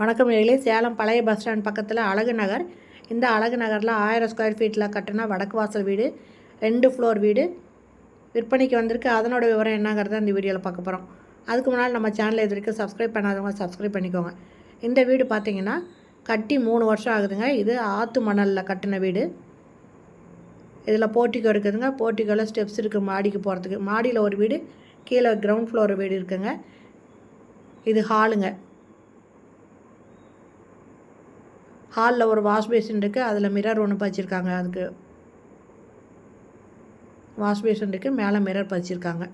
வணக்கம் நேயர்களே. சேலம் பழைய பஸ் ஸ்டாண்ட் பக்கத்தில் அழகு நகர். இந்த அழகு நகரில் 1000 ஸ்கொயர் ஃபீட்டில் கட்டின வடக்கு வாசல் வீடு, 2 ஃப்ளோர் வீடு விற்பனைக்கு வந்திருக்கு. அதனோட விவரம் என்னங்கிறத இந்த வீடியோவில் பார்க்க போகிறோம். அதுக்கு முன்னால் நம்ம சேனலை இது வரைக்கும் சப்ஸ்கிரைப் பண்ணாதவங்க சப்ஸ்கிரைப் பண்ணிக்கோங்க. இந்த வீடு பார்த்திங்கன்னா கட்டி 3 வருஷம் ஆகுதுங்க. இது ஆற்று மணலில் கட்டின வீடு. இதில் போர்ட்டிகோ இருக்குதுங்க. போர்ட்டிகோவில் ஸ்டெப்ஸ் இருக்குது மாடிக்கு போகிறதுக்கு. மாடியில் ஒரு வீடு, கீழே கிரவுண்ட் ஃப்ளோர் வீடு இருக்குங்க. இது ஹாலுங்க. ஹாலில் ஒரு வாஷ் பேசின் இருக்குது. அதில் மிரர் ஒன்று பதிச்சிருக்காங்க. அதுக்கு வாஷ் பேசின் இருக்குது, மேலே மிரர் பதிச்சிருக்காங்க.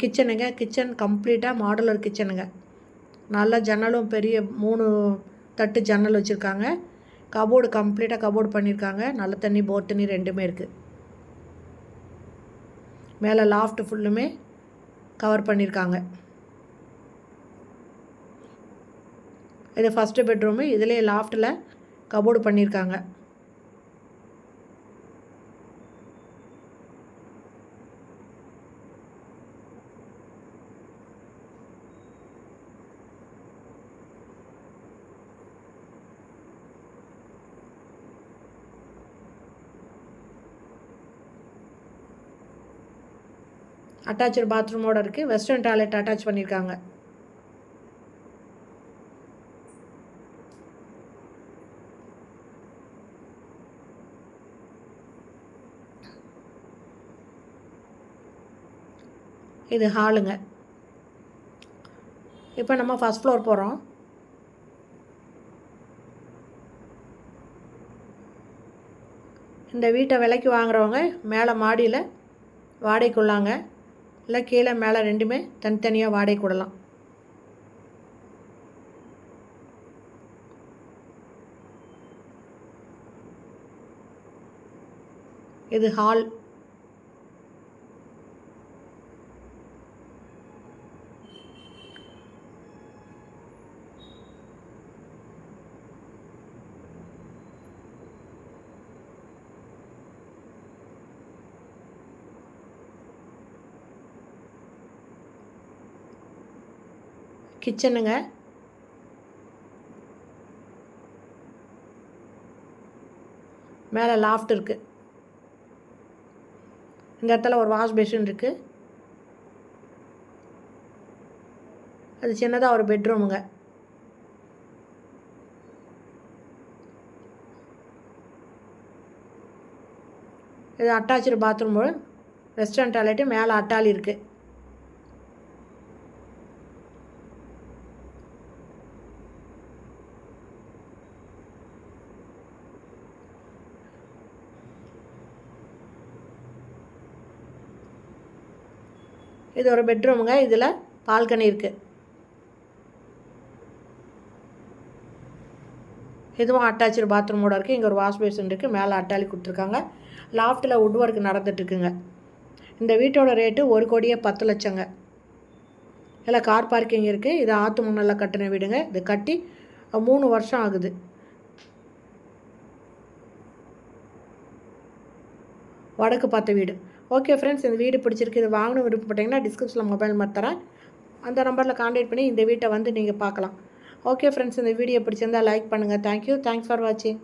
கிச்சனுங்க. கிச்சன் கம்ப்ளீட்டாக மாடுலர் கிச்சனுங்க. நல்ல ஜன்னலும் பெரிய 3 தட்டு ஜன்னல் வச்சுருக்காங்க. கபோர்டு கம்ப்ளீட்டாக கபோர்டு பண்ணியிருக்காங்க. நல்ல தண்ணி போர் தண்ணி ரெண்டுமே இருக்குது. மேலே லாஃப்ட் ஃபுல்லுமே கவர் பண்ணியிருக்காங்க. இது ஃபஸ்ட்டு பெட்ரூமு. இதிலே லாஃப்ட்டில் கபோர்டு பண்ணியிருக்காங்க. அட்டாச்சு பாத்ரூமோடு இருக்குது. வெஸ்டர்ன் டாய்லெட் அட்டாச் பண்ணியிருக்காங்க. இது ஹாலுங்க. இப்போ நம்ம ஃபஸ்ட் ஃப்ளோர் போகிறோம். இந்த வீட்டை விலைக்கு வாங்குறவங்க மேலே மாடியில் வாடகைக்குள்ளாங்க, இல்லை கீழே மேலே ரெண்டுமே தனித்தனியாக வாடகை கூடலாம். இது ஹால். கிச்சனுங்க. மேலே லாஃப்ட் இருக்குது. இந்த இடத்துல ஒரு வாஷ் பேஷன் இருக்குது. அது சின்னதாக ஒரு பெட்ரூமுங்க. இது அட்டாச்சு பாத்ரூமு, வெஸ்டர்ன் டாய்லெட்டு, மேலே அட்டாலி இருக்குது. இது ஒரு பெட்ரூமுங்க. இதில் பால்கனி இருக்குது. இதுவும் அட்டாச்சு பாத்ரூமோடு இருக்குது. இங்கே ஒரு வாஷ் பேஷன் இருக்குது. மேலே அட்டாலி கொடுத்துருக்காங்க. லாஃப்ட்டில் வுட் ஒர்க் நடந்துட்டுருக்குங்க. இந்த வீட்டோட ரேட்டு 1,10,00,000ங்க. இதில் கார் பார்க்கிங் இருக்குது. இது ஆற்று மணலில் கட்டின வீடுங்க. இது கட்டி 3 வருஷம் ஆகுது. வடக்கு பார்த்த வீடு. ஓகே ஃப்ரெண்ட்ஸ், இந்த வீடு பிடிச்சிருக்கு. இது வாங்கணும் விருப்பப்பட்டீங்கன்னா டிஸ்கிரிப்ஷனில் மொபைல் நம்பர் தரேன். அந்த நம்பரில் கான்டாக்ட் பண்ணி இந்த வீட்டை வந்து நீங்கள் பார்க்கலாம். ஓகே ஃப்ரெண்ட்ஸ், இந்த வீடியோ பிடிச்சிருந்தால் லைக் பண்ணுங்கள். தேங்க்யூ. தேங்க்ஸ் ஃபார் வாட்சிங்.